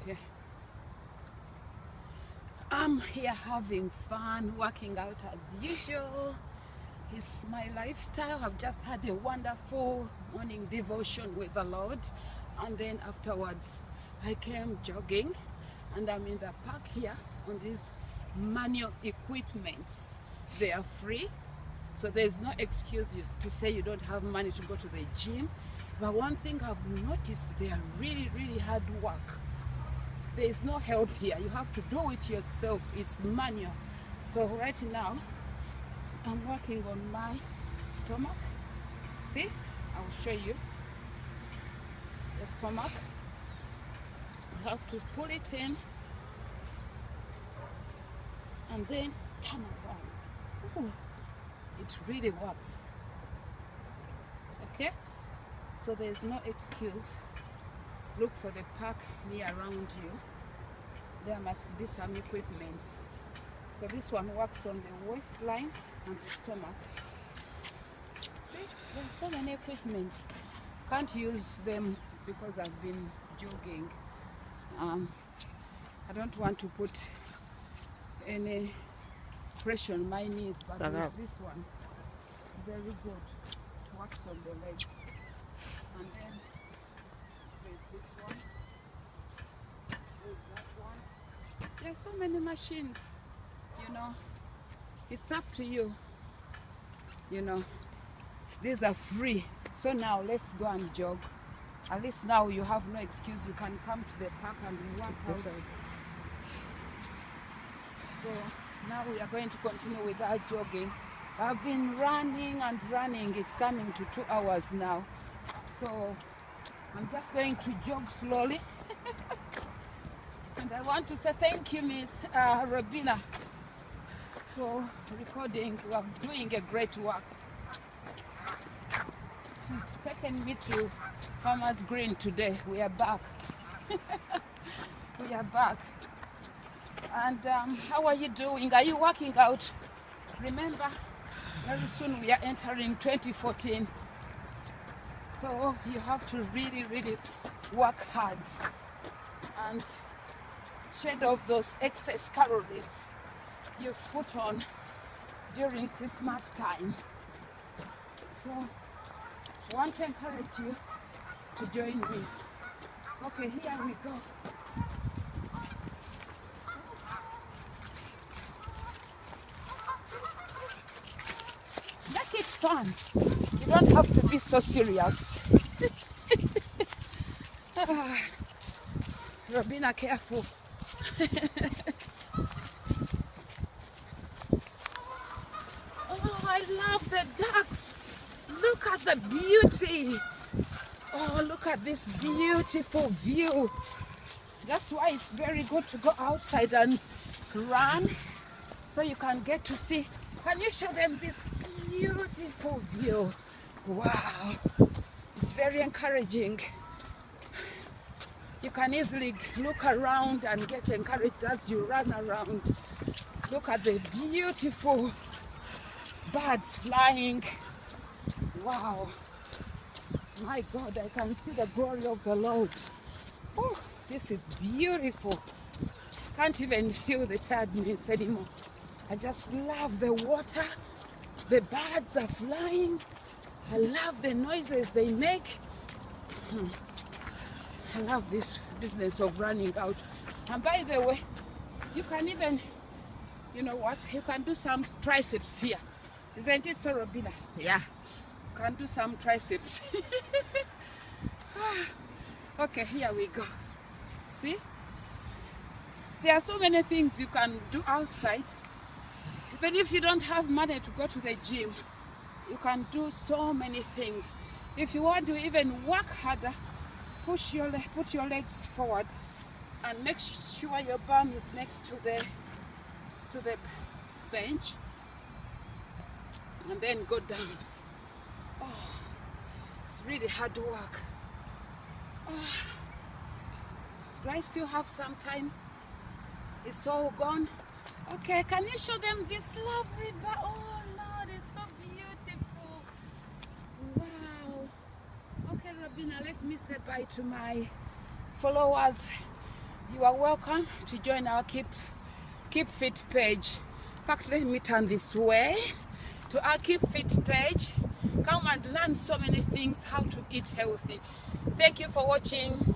Okay. I'm here having fun, working out as usual. It's my lifestyle. I've just had a wonderful morning devotion with the Lord, and then afterwards I came jogging, and I'm in the park here on these manual equipments. They are free, so there's no excuse to say you don't have money to go to the gym. But one thing I've noticed, they are really hard work. There is no help here. You have to do it yourself. It's manual. So right now, I'm working on my stomach. See? I will show you the stomach. You have to pull it in and then turn around. Ooh, it really works. Okay? So there's no excuse. Look for the park near around you. There must be some equipments. So this one works on the waistline and the stomach. See, there's so many equipments. Can't use them because I've been jogging. I don't want to put any pressure on my knees, but there's this one, very good. It works on the legs. And then there's this one. There's that one. There's so many machines, you know. It's up to you. You know, these are free. So now let's go and jog. At least now you have no excuse. You can come to the park and work out. So now we are going to continue with our jogging. I've been running and running. It's coming to 2 hours now. So I'm just going to jog slowly. And I want to say thank you, Miss Robina, for recording. You are doing a great work. She's taken me to Farmers Green today. We are back. We are back. And how are you doing? Are you working out? Remember, very soon we are entering 2014. So you have to really work hard and shed off those excess calories you've put on during Christmas time. So I want to encourage you to join me. Okay, here we go. Make it fun. You don't have to be so serious. Robina, careful. Oh, I love the ducks. Look at the beauty. Oh, look at this beautiful view. That's why it's very good to go outside and run, so you can get to see. Can you show them this beautiful view? Wow, it's very encouraging. You can easily look around and get encouraged as you run around. Look at the beautiful birds flying. Wow, my God, I can see the glory of the Lord. Oh, this is beautiful. Can't even feel the tiredness anymore. I just love the water. The birds are flying. I love the noises they make. I love this business of running out. And by the way, you can even, you know what, you can do some triceps here. Isn't it so, Robina? Yeah. You can do some triceps. Okay, here we go. See? There are so many things you can do outside. Even if you don't have money to go to the gym, you can do so many things. If you want to even work harder, put your legs forward and make sure your bum is next to the bench, and then go down. Oh, it's really hard work. Oh, do I still have some time? It's all gone. Okay, can you show them this lovely river? Oh Lord, it's so beautiful. Wow. Okay, Robina, let me say bye to my followers. You are welcome to join our Keep Fit page. In fact, let me turn this way to our Keep Fit page. Come and learn so many things how to eat healthy. Thank you for watching.